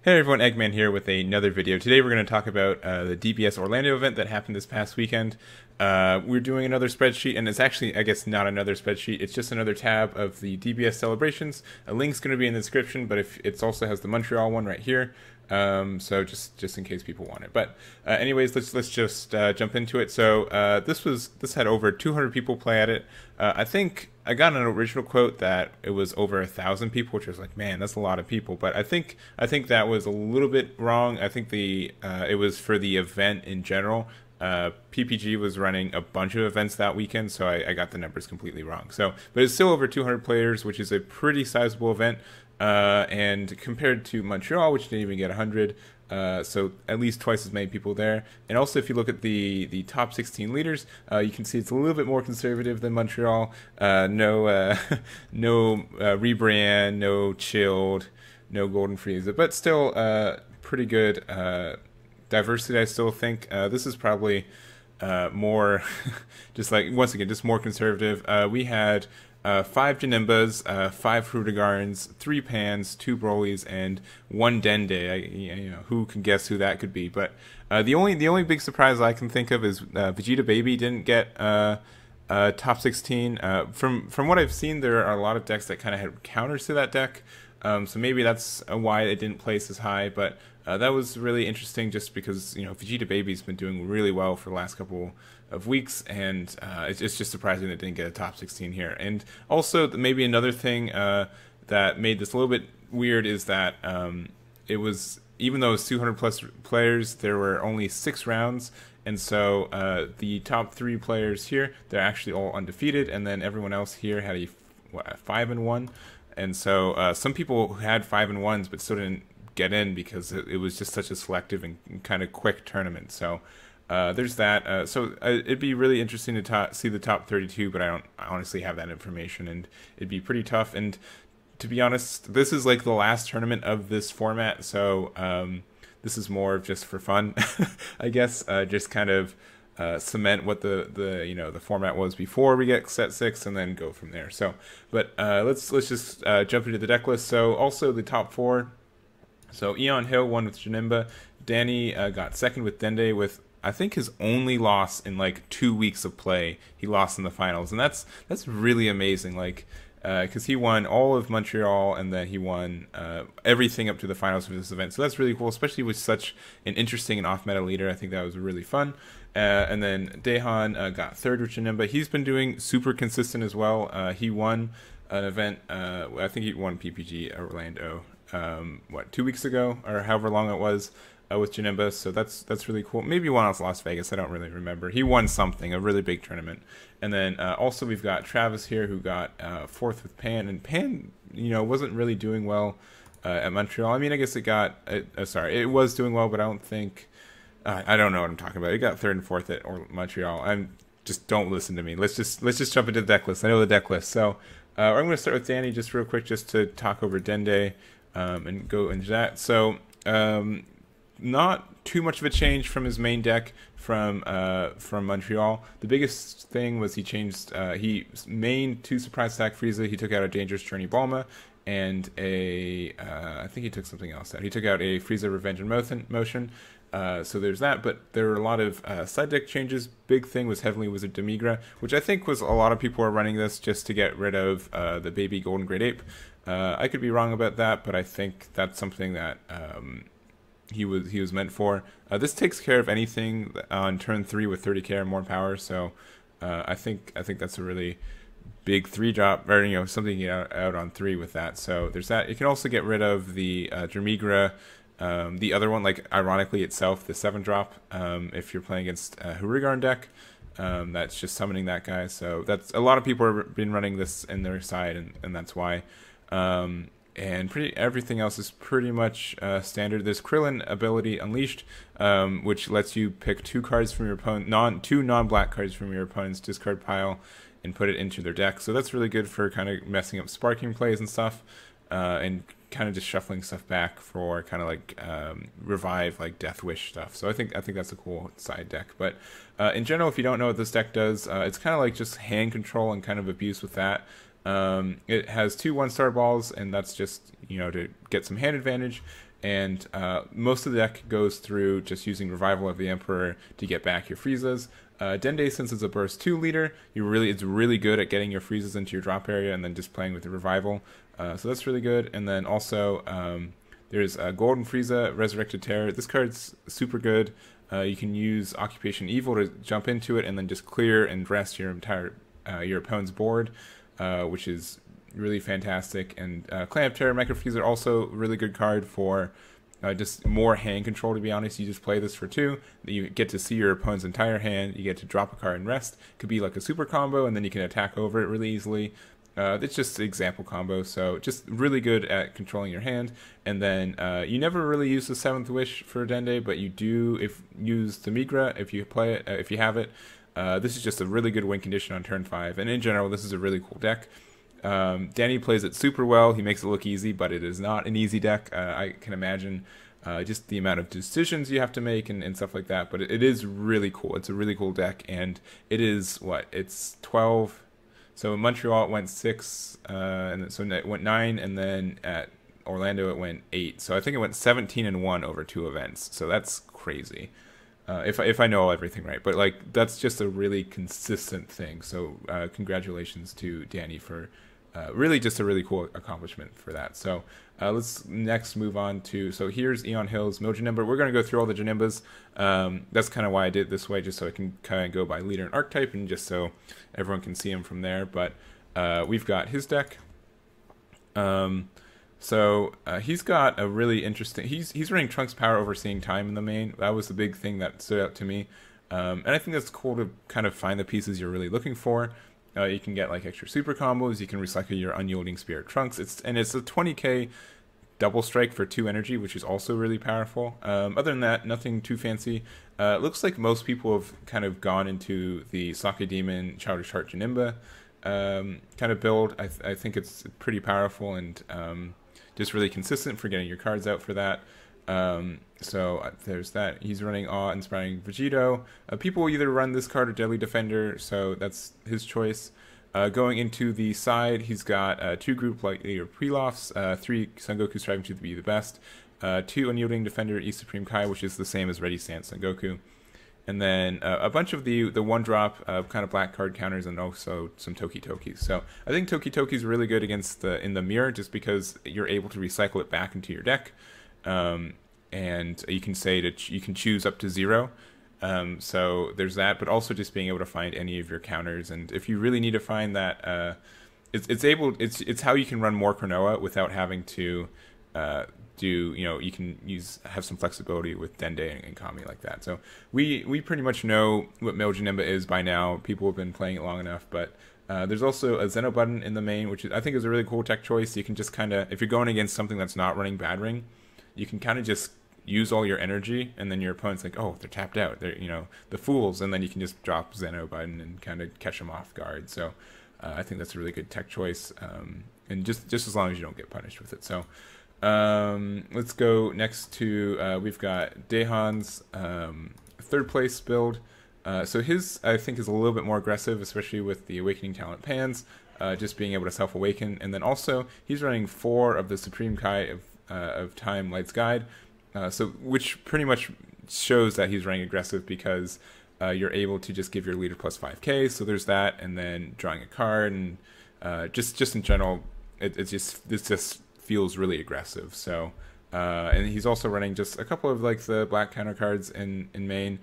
Hey everyone, Eggman here with another video. Today we're going to talk about the DBS Orlando event that happened this past weekend. We're doing another spreadsheet, and it's actually, I guess, not another spreadsheet. It's just another tab of the DBS celebrations. A link's going to be in the description, but if it also has the Montreal one right here. So just in case people want it. But anyways, let's just jump into it. So this had over 200 people play at it. I think I got an original quote that it was over 1,000 people, which was like, man, that's a lot of people. But I think that was a little bit wrong. I think it was for the event in general. PPG was running a bunch of events that weekend, so I got the numbers completely wrong. So, but it's still over 200 players, which is a pretty sizable event. And compared to Montreal, which didn't even get 100, so at least twice as many people there. And also, if you look at the top 16 leaders, you can see it's a little bit more conservative than Montreal. No Rebrand, no Chilled, no Golden Frieza, but still pretty good diversity. I still think this is probably more just like, once again, just more conservative. We had 5 Janimbas, 5 Hoover Guards, 3 Pans, 2 Brolys, and 1 Dende. Who can guess who that could be? But the only big surprise I can think of is Vegeta Baby didn't get top 16. From what I've seen, there are a lot of decks that kind of had counters to that deck. So maybe that's why it didn't place as high. But that was really interesting, just because Vegeta Baby's been doing really well for the last couple of weeks, and it's just surprising that it didn't get a top 16 here. And also, maybe another thing that made this a little bit weird is that it was, even though it was 200 plus players, there were only 6 rounds, and so the top 3 players here, they're actually all undefeated, and then everyone else here had a 5-1, and so some people had 5-1s but still didn't get in because it was just such a selective and kind of quick tournament. So there's that. So it'd be really interesting to see the top 32, but I honestly have that information, and it'd be pretty tough. And to be honest, this is like the last tournament of this format, so this is more of just for fun, I guess. Just kind of cement what the format was before we get set 6, and then go from there. So, but let's just jump into the deck list. So also the top 4. So Eon Hill won with Janimba. Diene got second with Dende, with I think his only loss in like 2 weeks of play. He lost in the finals, and that's really amazing. Like, because he won all of Montreal, and then he won everything up to the finals for this event. So that's really cool, especially with such an interesting and off-meta leader. I think that was really fun. And then Daehan got third with Janimba. He's been doing super consistent as well. He won an event. I think he won PPG Orlando. 2 weeks ago, or however long it was, with Janimba. So that's really cool. Maybe one off Las Vegas, I don't really remember. He won something, a really big tournament. And then also we've got Travis here, who got 4th with Pan, and Pan wasn't really doing well at Montreal. I mean, I guess it got it was doing well, but I don't think I don't know what I'm talking about. It got 3rd and 4th at Montreal. Just don't listen to me. Let's just jump into the deck list. I know the deck list. So I'm going to start with Danny just real quick, just to talk over Dende. And go into that. So not too much of a change from his main deck from Montreal. The biggest thing was he changed. He mained 2 surprise attack Frieza. He took out a dangerous Journey Balma and I think he took something else out. He took out a Frieza Revenge and Motion. So there's that, but there were a lot of side deck changes. Big thing was Heavenly Wizard Demigra, which I think was a lot of people are running this just to get rid of the baby Golden Great Ape. I could be wrong about that, but I think that's something that he was meant for. This takes care of anything on turn 3 with 30k or more power, so I think that's a really big 3-drop, or something you get out on 3 with that. So there's that. You can also get rid of the Demigra. The other one, like ironically itself, the 7-drop, if you're playing against a Hoover Guard deck, that's just summoning that guy. So that's a lot of people have been running this in their side, and that's why. And everything else is pretty much standard. There's Krillin ability Unleashed, which lets you pick 2 cards from your opponent, 2 non-black cards from your opponent's discard pile, and put it into their deck. So that's really good for kind of messing up sparking plays and stuff, and kind of just shuffling stuff back for kind of like revive, like Death Wish stuff. So I think that's a cool side deck. But in general, if you don't know what this deck does, it's kind of like just hand control and kind of abuse with that. It has 2 1-star balls, and that's just to get some hand advantage. and most of the deck goes through just using Revival of the Emperor to get back your Friezas. Dende, since it's a burst 2 leader, it's really good at getting your Friezas into your drop area and then just playing with the Revival. So that's really good. And then also there's Golden Frieza, Resurrected Terror. This card's super good. You can use Occupation Evil to jump into it and then just clear and rest your entire your opponent's board, which is really fantastic. And Clan of Terror, Micro Frieza, also a really good card for just more hand control, to be honest. You just play this for 2. You get to see your opponent's entire hand. You get to drop a card and rest. Could be like a super combo, and then you can attack over it really easily. It's just an example combo, so just really good at controlling your hand. And then you never really use the 7th Wish for Dende, but you do use the Migra if you play it, if you have it. This is just a really good win condition on turn 5, and in general, this is a really cool deck. Danny plays it super well. He makes it look easy, but it is not an easy deck. I can imagine just the amount of decisions you have to make and stuff like that, but it is really cool. It's a really cool deck, and it is, it's 12. So in Montreal it went 6, and so it went 9, and then at Orlando it went 8. So I think it went 17-1 over 2 events. So that's crazy. If I know everything right, but like that's just a really consistent thing. So congratulations to Danny for really just a really cool accomplishment for that. So let's next move on to, so here's Eon Hill's Mojanimba. We're going to go through all the Janimbas. That's kind of why I did it this way, just so I can kind of go by leader and archetype, and just so everyone can see him from there. But we've got his deck. So he's got a really interesting, he's running Trunks Power Overseeing Time in the main. That was the big thing that stood out to me. And I think that's cool to kind of find the pieces you're really looking for. You can get like extra super combos. You can recycle your Unyielding Spirit Trunks. It's a 20k double strike for 2 energy, which is also really powerful. Other than that, nothing too fancy. It looks like most people have kind of gone into the Sake Demon Childish Heart Janimba kind of build. I think it's pretty powerful and just really consistent for getting your cards out for that. So there's that. He's running Awe-Inspiring Vegito. People either run this card or Deadly Defender, so that's his choice. Going into the side, he's got 2 Group Leader Prelofts, 3 Son Goku striving to be the best, 2 Unyielding Defender E Supreme Kai, which is the same as Ready Stance Son Goku, and then a bunch of the 1-drop kind of black card counters, and also some Toki Tokis. So I think Toki Toki is really good against in the mirror, just because you're able to recycle it back into your deck. And you can say that you can choose up to 0. So there's that, but also just being able to find any of your counters. And if you really need to find that, it's how you can run more Cronoa without having to you can have some flexibility with Dende and Kami like that. So we pretty much know what Mojanimba is by now. People have been playing it long enough, but there's also a Zeno button in the main, which I think is a really cool tech choice. You can just kind of, if you're going against something that's not running Bad Ring, you can kind of just use all your energy, and then your opponent's like, oh, they're tapped out, they're the fools, and then you can just drop Zeno button and kind of catch them off guard. So I think that's a really good tech choice, and just as long as you don't get punished with it. So let's go next to we've got Daehan's 3rd place build. So his, I think, is a little bit more aggressive, especially with the Awakening Talent Pans, just being able to self-awaken, and then also he's running 4 of the Supreme Kai of Time Light's Guide. So which pretty much shows that he's running aggressive, because you're able to just give your leader plus 5k. So there's that, and then drawing a card, and just in general, this just feels really aggressive. So and he's also running just a couple of like the black counter cards in main.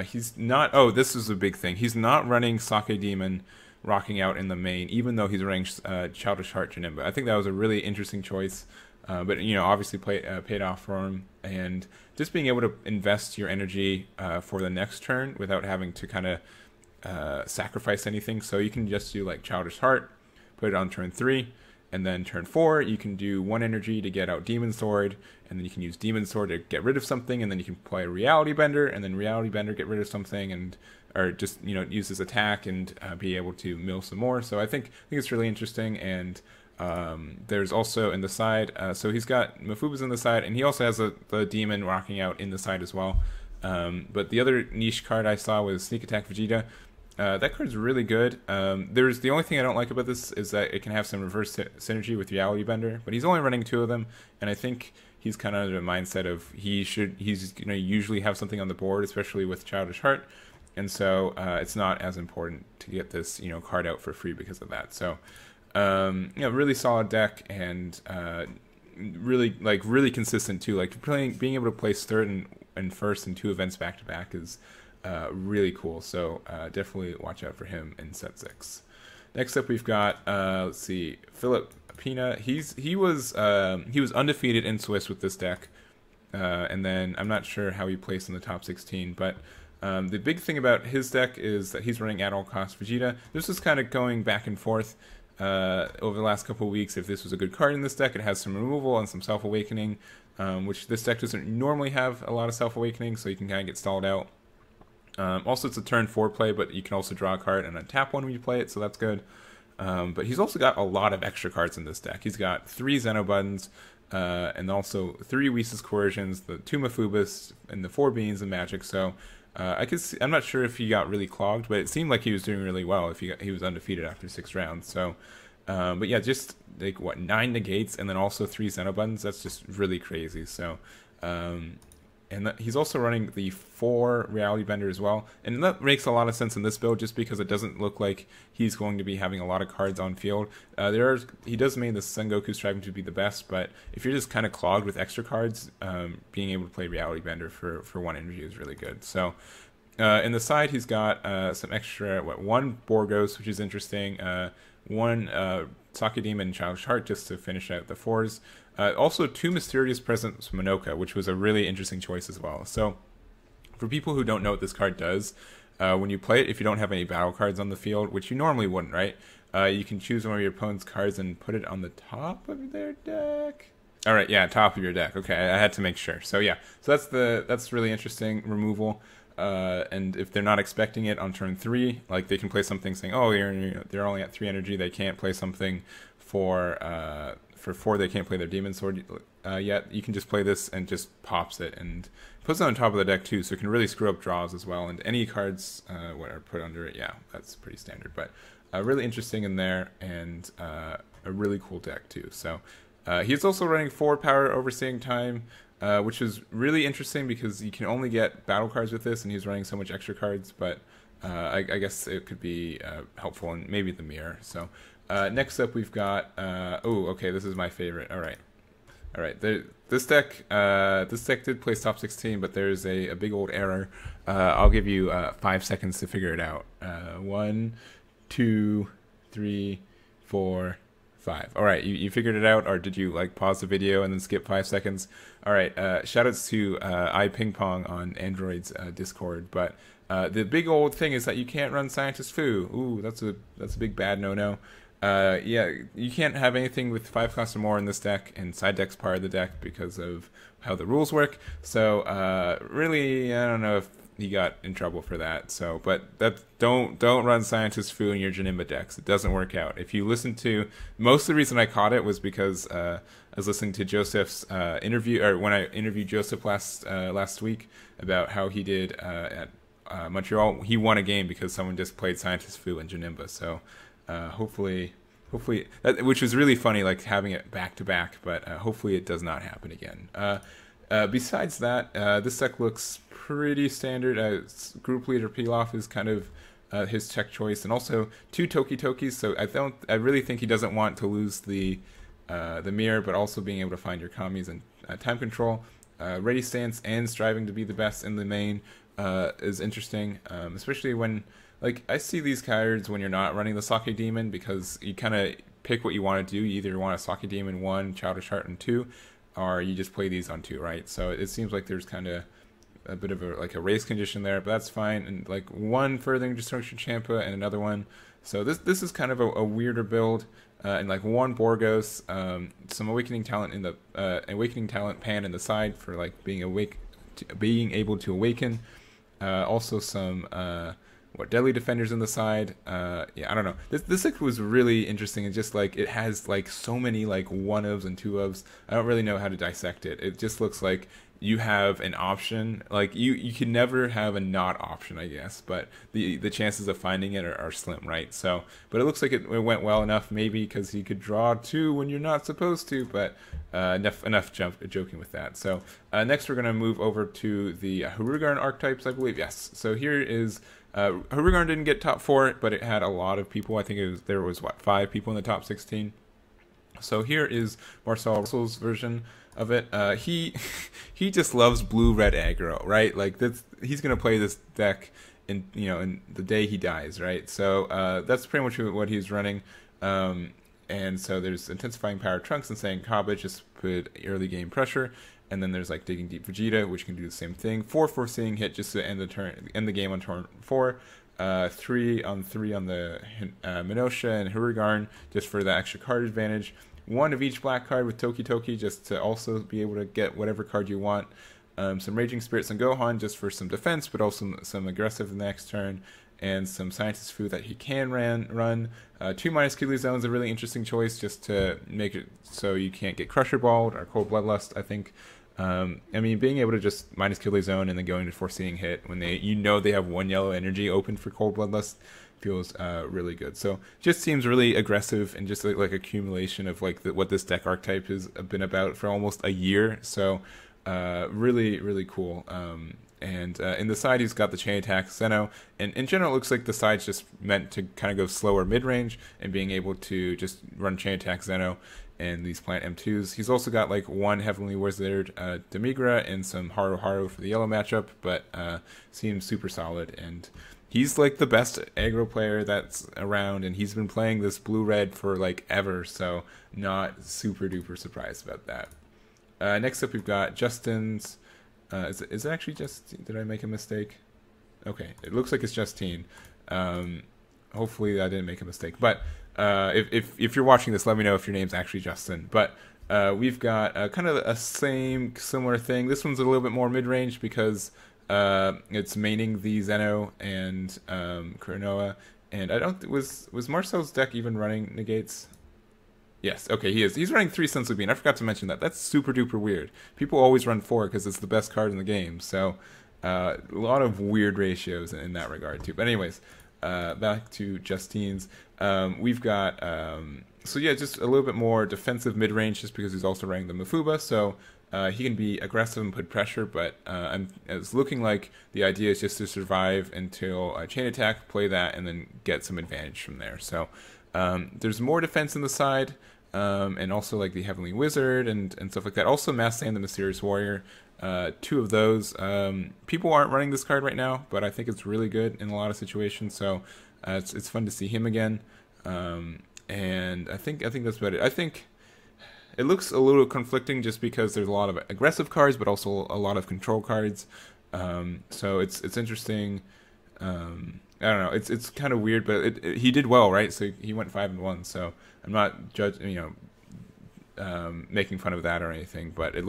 He's not. Oh, this is a big thing. He's not running Sake Demon rocking out in the main, even though he's running Childish Heart Janimba. I think that was a really interesting choice. But obviously paid off for him, and just being able to invest your energy for the next turn without having to kind of sacrifice anything. So you can just do like Childish Heart, put it on turn 3, and then turn 4 you can do 1 energy to get out Demon Sword, and then you can use Demon Sword to get rid of something, and then you can play a Reality Bender, and then Reality Bender get rid of something, and or just use his attack and be able to mill some more. So I think it's really interesting. And there's also in the side, so he's got Mafuba's in the side, and he also has the demon rocking out in the side as well. But the other niche card I saw was Sneak Attack Vegeta. That card's really good. There's the only thing I don't like about this is that it can have some reverse synergy with Reality Bender, but he's only running 2 of them, and I think he's kind of under the mindset of he's going to usually have something on the board, especially with Childish Heart, and so it's not as important to get this card out for free because of that. So really solid deck, and really consistent too. Like being able to place third and first in 2 events back to back is really cool. So definitely watch out for him in set 6. Next up, we've got let's see, Phillip Pina. He was undefeated in Swiss with this deck, and then I'm not sure how he placed in the top 16. But the big thing about his deck is that he's running at all cost Vegeta. This is kind of going back and forth over the last couple of weeks. If this was a good card in this deck, it has some removal and some Self Awakening, which this deck doesn't normally have a lot of Self Awakening, so you can kind of get stalled out. Also, it's a turn 4 play, but you can also draw a card and untap one when you play it, so that's good. But he's also got a lot of extra cards in this deck. He's got 3 Xeno Buttons, and also 3 Whis Coercions, the 2 Mafubus, and the 4 Beans of Magic. So I'm not sure if he got really clogged, but it seemed like he was doing really well if he was undefeated after 6 rounds. So, but yeah, just like 9 negates and then also 3 Xeno Buttons. That's just really crazy. So, and he's also running the 4 Reality Bender as well, and that makes a lot of sense in this build just because it doesn't look like he's going to be having a lot of cards on field. He does mean the Sengoku striving to be the best, but if you're just kind of clogged with extra cards, being able to play Reality Bender for 1 energy is really good. So in the side, he's got some extra 1 Borgos, which is interesting, 1 Sake Demon and Childish Heart just to finish out the 4s. Also 2 Mysterious Presence Monoka, which was a really interesting choice as well. So for people who don't know what this card does, when you play it, if you don't have any battle cards on the field, which you normally wouldn't, right? You can choose one of your opponent's cards and put it on the top of their deck. All right, yeah, top of your deck. Okay, I had to make sure. So yeah, so that's really interesting removal. And if they're not expecting it on turn 3, like they can play something saying, oh, they're only at 3 energy, they can't play something for 4, they can't play their Demon Sword yet. You can just play this and just pops it and puts it on top of the deck too, so it can really screw up draws as well. And any cards what are put under it, yeah, that's pretty standard. But really interesting in there, and a really cool deck too. So he's also running 4 Power Overstaying Time, which is really interesting because you can only get battle cards with this, and he's running so much extra cards. But I guess it could be helpful, and maybe the mirror. So next up, we've got okay, this is my favorite. All right. This deck did place top 16, but there's a big old error. I'll give you 5 seconds to figure it out. 1, 2, 3, 4, 5. All right, you figured it out, or did you like pause the video and then skip 5 seconds? All right, shoutouts to iPingPong on Android's Discord. But the big old thing is that you can't run Scientist Fu. Ooh, that's a big bad no-no. Yeah, you can't have anything with 5 cost or more in this deck, and side deck's part of the deck because of how the rules work. So really, I don't know if he got in trouble for that. So, but don't run Scientist Fu in your Janemba decks. It doesn't work out. If you listen to, most of the reason I caught it was because I was listening to Joseph's interview, or when I interviewed Joseph last week about how he did at Montreal. He won a game because someone just played Scientist Fu in Janemba. So hopefully which was really funny, like having it back to back, but hopefully it does not happen again. Besides that, this deck looks pretty standard. Group Leader Pilaf is kind of his tech choice, and also 2 Tokis. So I really think he doesn't want to lose the mirror, but also being able to find your commies and time control. Ready Stance and striving to be the best in the main is interesting, especially when, like, I see these cards when you're not running the Sake Demon, because you kind of pick what you want to do. You either want a Sake Demon 1, Childish Heart and 2, or you just play these on 2, right? So it seems like there's kind of a bit of a race condition there, but that's fine. And like 1 Furthering Destruction Champa and another one. So this is kind of a weirder build, and like 1 Borgos, some Awakening Talent in the Awakening Talent Pan in the side for like being able to awaken. Also some what deadly defenders in the side. Yeah, I don't know. This deck was really interesting, and just like it has like so many like 1-ofs and 2-ofs. I don't really know how to dissect it. It just looks like you have an option. Like you can never have a not option, I guess, but the chances of finding it are slim, right? So, but it looks like it went well enough, maybe because he could draw 2 when you're not supposed to. But enough joking with that. So next we're gonna move over to the Hoover Guard archetypes, I believe. Yes. So here is. Hoover Guard didn't get top 4, but it had a lot of people. I think there was what, 5 people in the top 16. So here is Marcel Russell's version of it. He he just loves blue-red aggro, right? Like he's gonna play this deck in the day he dies, right? So that's pretty much what he's running. And so there's intensifying power trunks and saying Kaba, just put early game pressure. And then there's like Digging Deep Vegeta, which can do the same thing. 4 Foreseeing Hit just to end the game on turn 4. 3 on the Minosha and Hoover Guard just for the extra card advantage. 1 of each black card with Toki Toki just to also be able to get whatever card you want. Some Raging Spirits and Gohan just for some defense, but also some aggressive the next turn. And some Scientist Food that he can run. 2 minus Kidley Zone is a really interesting choice just to make it so you can't get Crusher Balled or Cold Bloodlust, I think. I mean, being able to just minus Kidley Zone and then going to Foreseeing Hit when they have 1 yellow energy open for Cold Bloodlust feels really good. So just seems really aggressive and just like accumulation of like what this deck archetype has been about for almost a year. So really, really cool. And in the side, he's got the Chain Attack Zeno. And in general, it looks like the side's just meant to kind of go slower mid-range and being able to just run Chain Attack Zeno and these plant M2s. He's also got like 1 Heavenly Wizard Demigra and some Haru Haru for the yellow matchup, but seems super solid. And he's like the best aggro player that's around, and he's been playing this blue-red for like ever, so not super duper surprised about that. Next up, we've got Justin's. Is it actually Justine? Did I make a mistake? Okay, it looks like it's Justine. Hopefully I didn't make a mistake. But if you're watching this, let me know if your name's actually Justin. But we've got kind of a similar thing. This one's a little bit more mid-range because it's maining the Zeno and Cronoa. And I don't was Marcel's deck even running negates? Yes, okay, he is. He's running 3 Senzu Bean. I forgot to mention that. That's super duper weird. People always run 4 because it's the best card in the game. So a lot of weird ratios in that regard too. But anyways, back to Justine's. We've got so yeah, just a little bit more defensive mid range, just because he's also running the Mafuba. So he can be aggressive and put pressure. But it's looking like the idea is just to survive until Chain Attack, play that, and then get some advantage from there. So there's more defense in the side. And also like the Heavenly Wizard and stuff like that. Also Mass Sand the Mysterious Warrior. 2 of those. People aren't running this card right now, but I think it's really good in a lot of situations. So it's fun to see him again. And I think that's about it. I think it looks a little conflicting just because there's a lot of aggressive cards, but also a lot of control cards. So it's interesting. I don't know. It's kind of weird, but he did well, right? So he went 5-1. So I'm not making fun of that or anything. But it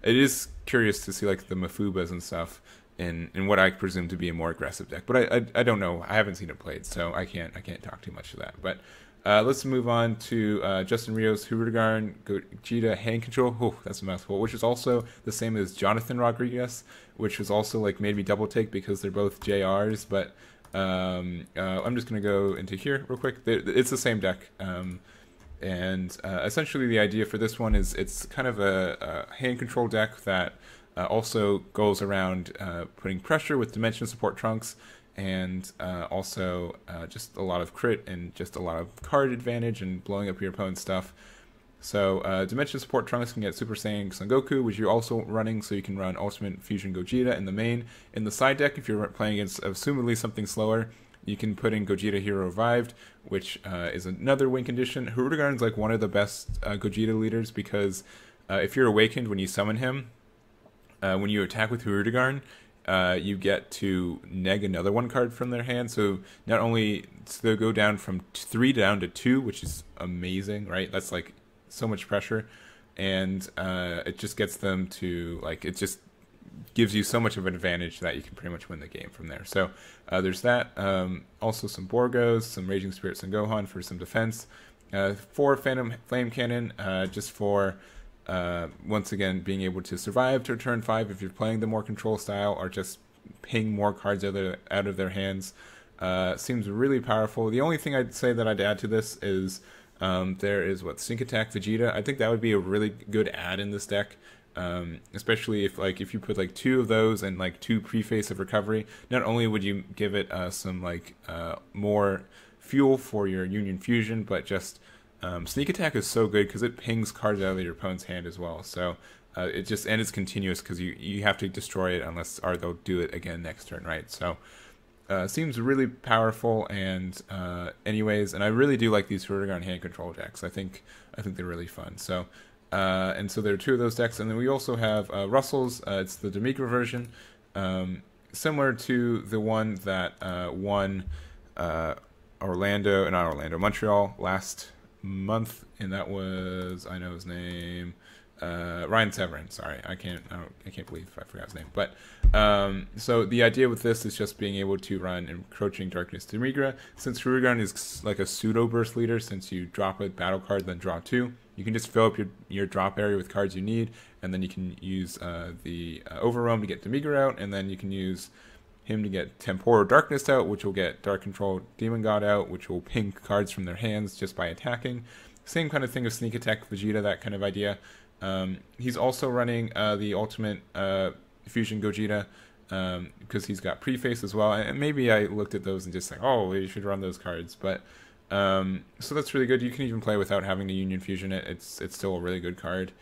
is curious to see like the Mafubas and stuff in what I presume to be a more aggressive deck. But I don't know. I haven't seen it played, so I can't talk too much to that. But let's move on to Justin Rios, Hoover Guard, Gogeta, Hand Control. Oh, that's a mouthful. Which is also the same as Jonathan Rodriguez, which was also like made me double take because they're both JRs. But I'm just gonna go into here real quick. It's the same deck, and essentially the idea for this one is it's kind of a hand control deck that also goes around putting pressure with dimension support trunks, and also just a lot of crit and just a lot of card advantage and blowing up your opponent's stuff. So Dimension Support Trunks can get Super Saiyan Son Goku, which you're also running, so you can run Ultimate Fusion Gogeta in the main. In the side deck, if you're playing against assumedly something slower, you can put in Gogeta Hero Revived, which is another win condition. Hirudegarn is like one of the best Gogeta leaders because if you're awakened when you summon him, when you attack with Hirudegarn, you get to neg another 1 card from their hand. So not only so they'll go down from 3 down to 2, which is amazing, right? That's like so much pressure, and it just gets them to like, it just gives you so much of an advantage that you can pretty much win the game from there. So there's that. Also some Borgos, some Raging Spirits and Gohan for some defense. 4 Phantom Flame Cannon, just for once again being able to survive to turn 5 if you're playing the more control style, or just ping more cards out of their hands. Seems really powerful. The only thing I'd say that I'd add to this is there is Sneak Attack Vegeta. I think that would be a really good add in this deck. Especially if you put like 2 of those and like 2 Preface of Recovery, not only would you give it some more fuel for your Union Fusion, but just Sneak Attack is so good because it pings cards out of your opponent's hand as well. So it just, and it's continuous because you have to destroy it or they'll do it again next turn, right? So seems really powerful, and anyways, and I really do like these Hoover Guard hand control decks. I think they're really fun. So. And so there are 2 of those decks, and then we also have Russell's. It's the Demigra version, similar to the one that won Montreal last month, and that was, I know his name, Ryan Severn. Sorry, I can't believe I forgot his name. But so the idea with this is just being able to run Encroaching Darkness Demigra. Since Hoover Guard is like a pseudo burst leader, since you drop a battle card then draw 2. You can just fill up your drop area with cards you need, and then you can use the Overwhelm to get Demigra out, and then you can use him to get Temporal Darkness out, which will get Dark Control Demon God out, which will ping cards from their hands just by attacking. Same kind of thing with Sneak Attack Vegeta, that kind of idea. He's also running the Ultimate Fusion Gogeta, because he's got Preface as well, and maybe I looked at those and just like, oh, you should run those cards, but so that's really good. You can even play without having to Union Fusion it. It's still a really good card.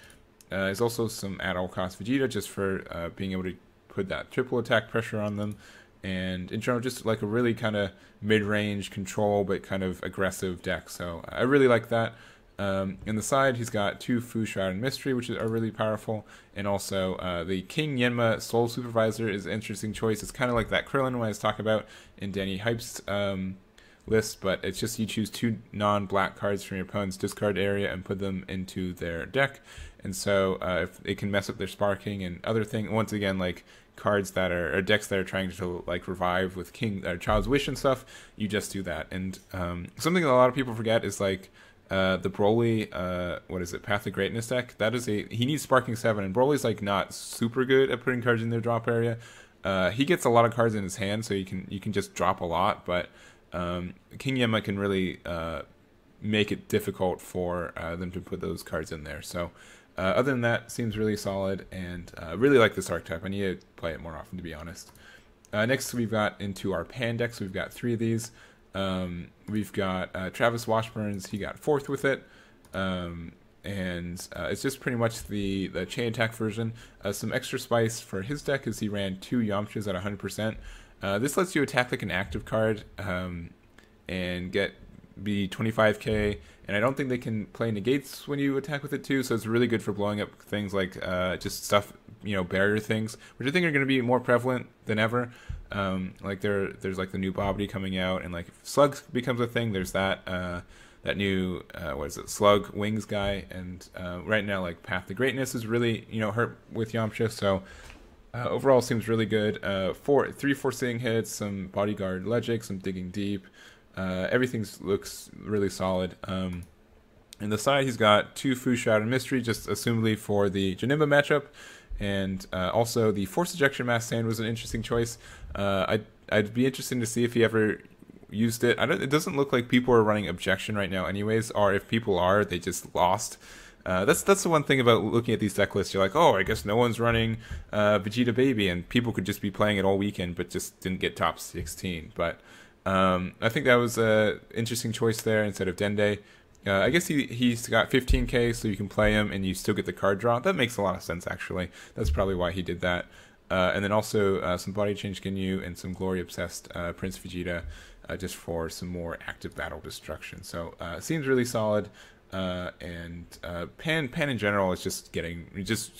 There's also some at all cost Vegeta, just for being able to put that triple attack pressure on them, and in general just like a really kind of mid-range control but kind of aggressive deck. So I really like that. In the side, he's got 2 Fu Shroud and Mystery, which are really powerful, and also the King Yenma Soul Supervisor is an interesting choice. It's kind of like that Krillin one I was talking about in Danny Hype's list, but it's just you choose 2 non-black cards from your opponent's discard area and put them into their deck, and so if it can mess up their sparking and other things, once again, like cards that are, or decks that are trying to like revive with Child's Wish and stuff, you just do that. And something that a lot of people forget is like the Broly, Path of Greatness deck. That is he needs Sparking 7, and Broly's like not super good at putting cards in their drop area. He gets a lot of cards in his hand, so you can just drop a lot, but King Yenma can really make it difficult for them to put those cards in there. So other than that, seems really solid, and really like this archetype. I need to play it more often, to be honest. Next, we've got into our Pan decks. We've got 3 of these. We've got Travis Washburn's. He got 4th with it. And it's just pretty much the chain attack version. Some extra spice for his deck is he ran 2 Yamchas at 100%. This lets you attack like an active card and be 25k, and I don't think they can play negates when you attack with it too, so it's really good for blowing up things like just stuff, barrier things, which I think are going to be more prevalent than ever. Like there's like the new Bobbity coming out, and like if Slug becomes a thing, there's that new Slug Wings guy, and right now like Path to Greatness is really hurt with Yamcha, so overall seems really good. 3 forcing hits, some Bodyguard Logic, some Digging Deep. Everything looks really solid. In the side, he's got 2 Fu Shroud and Mystery, just assumably for the Janemba matchup, and also the Force Ejection Mass Sand was an interesting choice. I'd be interested to see if he ever used it. It doesn't look like people are running Objection right now anyways, or if people are, they just lost. That's the one thing about looking at these deck lists. You're like, oh, I guess no one's running Vegeta Baby, and people could just be playing it all weekend but just didn't get top 16. But I think that was an interesting choice there instead of Dende. I guess he's got 15k, so you can play him and you still get the card draw. That makes a lot of sense, actually. That's probably why he did that. And then also some Body Change Ginyu and some Glory Obsessed Prince Vegeta, just for some more active battle destruction. So seems really solid. And Pan in general is just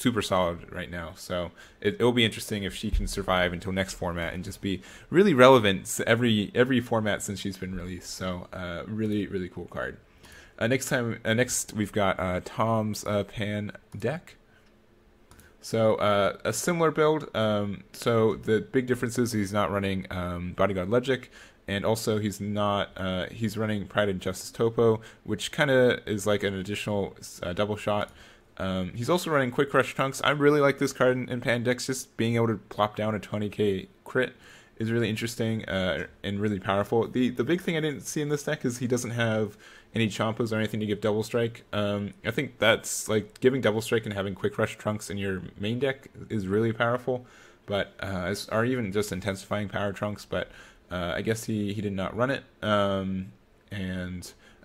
super solid right now. So it'll be interesting if she can survive until next format and just be really relevant every format since she's been released. So really, really cool card. Next we've got Tom's Pan deck. So a similar build. So the big difference is he's not running Bodyguard Logic, and also he's not. He's running Pride and Justice Topo, which kind of is like an additional double shot. He's also running Quick Crush Trunks. I really like this card in Pan decks. Just being able to plop down a 20k crit is really interesting and really powerful. The big thing I didn't see in this deck is he doesn't have any Champas or anything to give Double Strike. I think that's like giving Double Strike and having Quick Rush Trunks in your main deck is really powerful, but or even just intensifying Power Trunks. But I guess he did not run it, and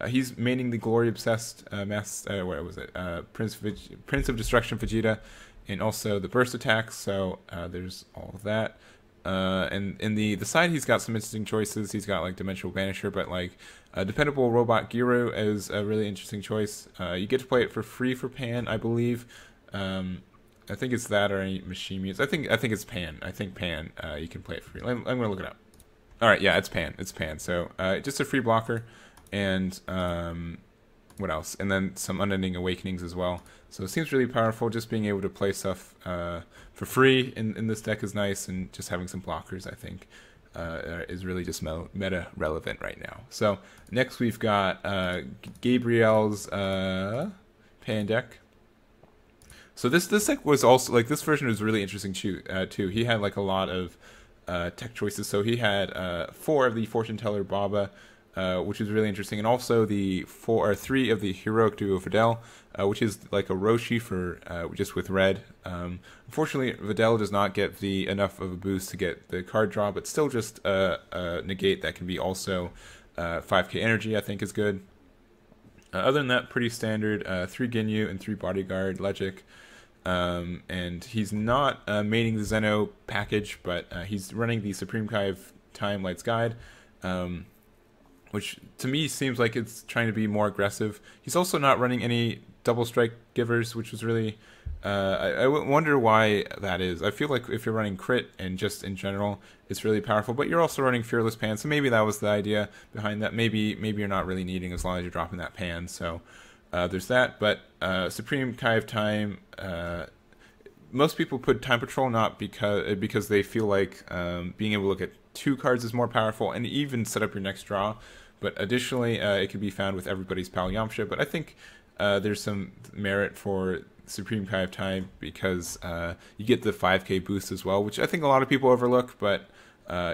he's maining the Glory Obsessed where was it? Prince of Destruction Vegeta, and also the Burst attacks. So there's all of that. And in the side, he's got some interesting choices. He's got like Dimensional Banisher, but like Dependable Robot Giru is a really interesting choice. You get to play it for free for Pan, I believe. I think it's that or any Machine Mutes. I think it's Pan. I think Pan. You can play it for free. I'm gonna look it up. All right, yeah, it's Pan. It's Pan. So just a free blocker, and what else? And then some Unending Awakenings as well. So it seems really powerful. Just being able to play stuff for free in this deck is nice, and just having some blockers, I think, is really just meta relevant right now. So next we've got Gabriel's Pan deck. So this deck was also like, this version was really interesting too. He had like a lot of tech choices. So he had 4 of the Fortune Teller Baba, which is really interesting, and also the 3 of the Heroic Duo Videl, which is like a Roshi for just with red. Unfortunately, Videl does not get enough of a boost to get the card draw, but still just a negate that can be also 5k energy, I think is good. Other than that, pretty standard. 3 Ginyu and 3 Bodyguard Logic. And he's not maining the Zeno package, but he's running the Supreme Kai of Time Light's Guide, which to me seems like it's trying to be more aggressive. He's also not running any Double Strike Givers, which was really... I wonder why that is. I feel like if you're running Crit and just in general, it's really powerful, but you're also running Fearless Pan, so maybe that was the idea behind that. Maybe you're not really needing as long as you're dropping that Pan, so... there's that, but Supreme Kai of Time, most people put Time Patrol not because they feel like being able to look at 2 cards is more powerful and even set up your next draw, but additionally it can be found with Everybody's Pal Yamcha, but I think there's some merit for Supreme Kai of Time because you get the 5k boost as well, which I think a lot of people overlook, but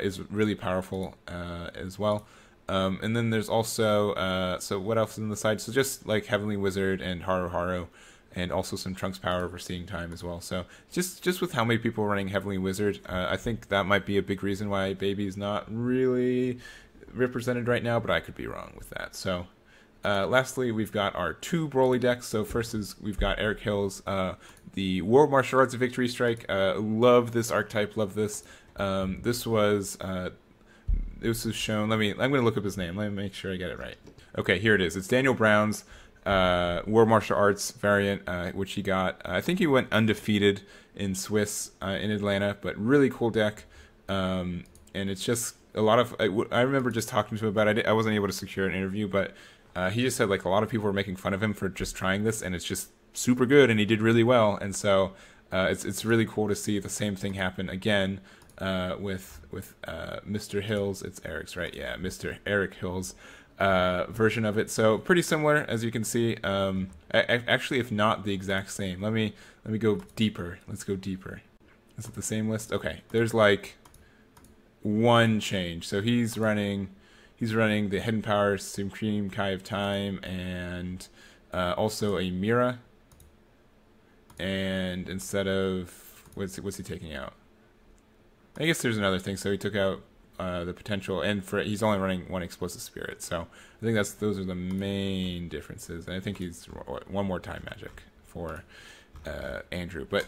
is really powerful as well. And then there's also, so what else is on the side? So just like Heavenly Wizard and Haru Haru, and also some Trunks Power over Seeing Time as well. So just with how many people are running Heavenly Wizard, I think that might be a big reason why Baby is not really represented right now, but I could be wrong with that. So lastly, we've got our 2 Broly decks. So first is we've got Eric Hill's the World Martial Arts Victory Strike. Love this archetype, love this. This was shown. I'm going to look up his name. Let me make sure I get it right. Okay, here it is. It's Daniel Brown's World Martial Arts variant, which he got. I think he went undefeated in Swiss in Atlanta, but really cool deck. And it's just a lot of... I remember just talking to him about it. I wasn't able to secure an interview, but he just said like a lot of people were making fun of him for just trying this, and it's just super good, and he did really well. And so it's really cool to see the same thing happen again. With Mr. Hills, it's Eric's, right? Yeah, Mr. Eric Hills version of it. So pretty similar, as you can see. Actually, if not the exact same, let me go deeper. Let's go deeper. Is it the same list? Okay, there's like one change. So he's running the Hidden Power Supreme Kai of Time and also a Mira. And instead of what's he taking out? I guess there's another thing. So he took out the potential, and he's only running 1 Explosive Spirit. So I think those are the main differences. And I think he's one more Time Magic for Andrew, but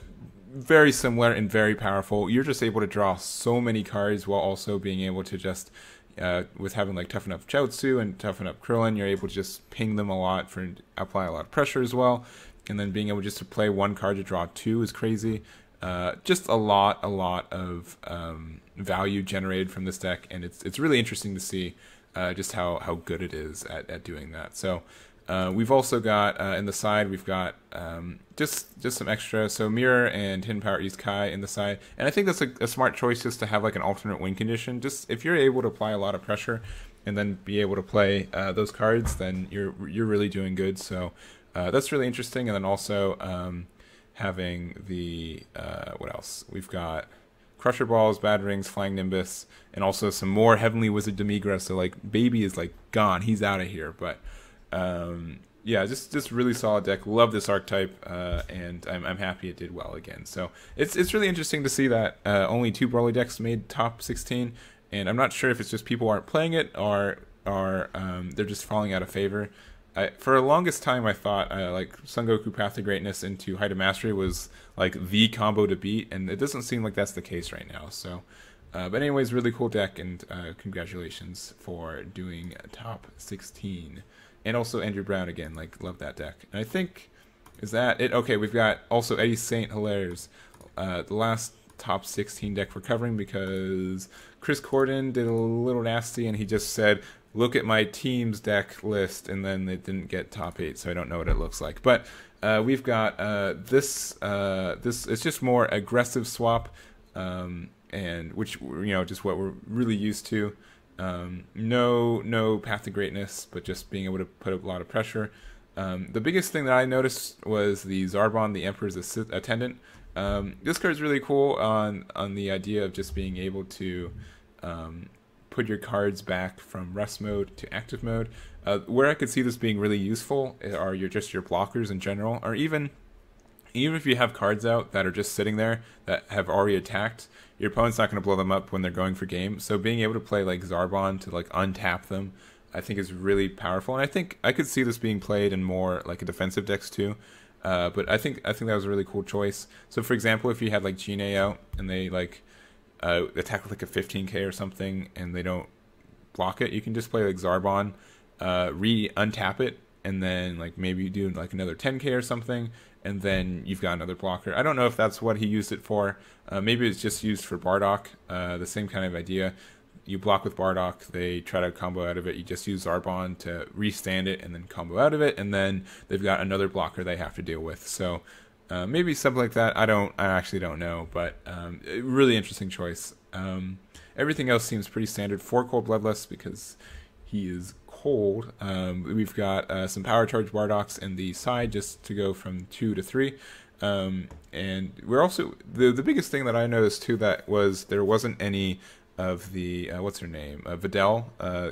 very similar and very powerful. You're just able to draw so many cards while also being able to just with having like Toughen Up Chaozu and Toughen Up Krillin, you're able to just ping them a lot for apply a lot of pressure as well. And then being able just to play 1 card to draw 2 is crazy. Just a lot of value generated from this deck, and it's really interesting to see just how good it is at doing that. So We've also got in the side, we've got just some extra. So Mirror and Hidden Power East Kai in the side, and I think that's a smart choice just to have like an alternate win condition. Just if you're able to apply a lot of pressure and then be able to play those cards, then you're really doing good. So that's really interesting. And then also having the what else? We've got Crusher Balls, Batterings, Flying Nimbus, and also some more Heavenly Wizard Demigra. So like Baby is like gone, he's out of here. But yeah, just really solid deck. Love this archetype, and I'm happy it did well again. So it's really interesting to see that only 2 Broly decks made top 16, and I'm not sure if it's just people aren't playing it or they're just falling out of favor. For the longest time, I thought like Son Goku Path to Greatness into Height of Mastery was like the combo to beat, and it doesn't seem like that's the case right now. So, but anyways, really cool deck, and congratulations for doing top 16. And also Andrew Brown again, like love that deck. And I think, is that it? Okay, we've got also Eddie St. Hilaire's, the last top 16 deck we're covering, because Chris Corden did a little nasty and he just said, look at my team's deck list, and then it didn't get top 8, so I don't know what it looks like. But we've got this it's just more aggressive swap, and which, you know, just what we're really used to. No Path to Greatness, but just being able to put a lot of pressure. The biggest thing that I noticed was the Zarbon, the Emperor's Attendant. This card is really cool on the idea of just being able to put your cards back from rest mode to active mode. Where I could see this being really useful are your blockers in general, or even if you have cards out that are just sitting there that have already attacked, your opponent's not going to blow them up when they're going for game. So being able to play like Zarbon to like untap them, I think is really powerful. And I think I could see this being played in more like a defensive decks too. But I think that was a really cool choice. So for example, if you had like Diene out and they like attack with like a 15k or something and they don't block it, you can just play like Zarbon, untap it, and then like maybe do like another 10k or something, and then you've got another blocker. I don't know if that's what he used it for. Maybe it's just used for Bardock, the same kind of idea. You block with Bardock, they try to combo out of it, you just use Zarbon to restand it and then combo out of it, and then they've got another blocker they have to deal with. So maybe something like that. I actually don't know, but really interesting choice. Everything else seems pretty standard. 4 Cold Bloodless because he is cold. We've got some Power Charge Bardocks in the side just to go from 2 to 3. And we're also, the biggest thing that I noticed too, that was there wasn't any of the what's her name, Videl,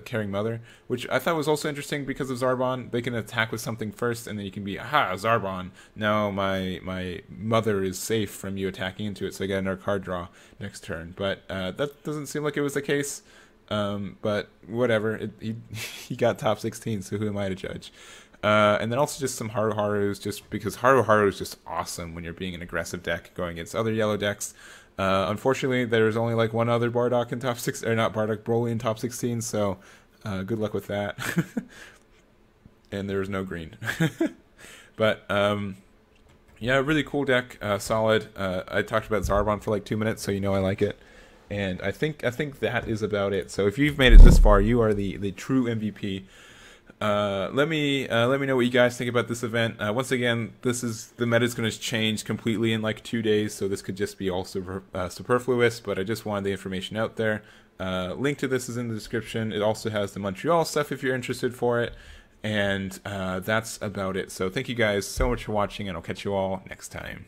Caring Mother, which I thought was also interesting because of Zarbon. They can attack with something first, and then you can be, aha, Zarbon, now my mother is safe from you attacking into it, so I get another card draw next turn. But that doesn't seem like it was the case. But whatever, he got top 16, so who am I to judge? And then also just some Haru Harus, just because Haru Haru is just awesome when you're being an aggressive deck going against other yellow decks. Unfortunately, there's only like one other Bardock in top 6, or not Bardock, Broly in top 16, so good luck with that. And there's no green. But yeah, really cool deck, solid. I talked about Zarbon for like 2 minutes, so you know I like it. And I think that is about it. So if you've made it this far, you are the true MVP. Let me know what you guys think about this event. Once again, the meta is going to change completely in like 2 days, so this could just be all superfluous, but I just wanted the information out there. Link to this is in the description. It also has the Montreal stuff if you're interested for it. And that's about it. So thank you guys so much for watching, and I'll catch you all next time.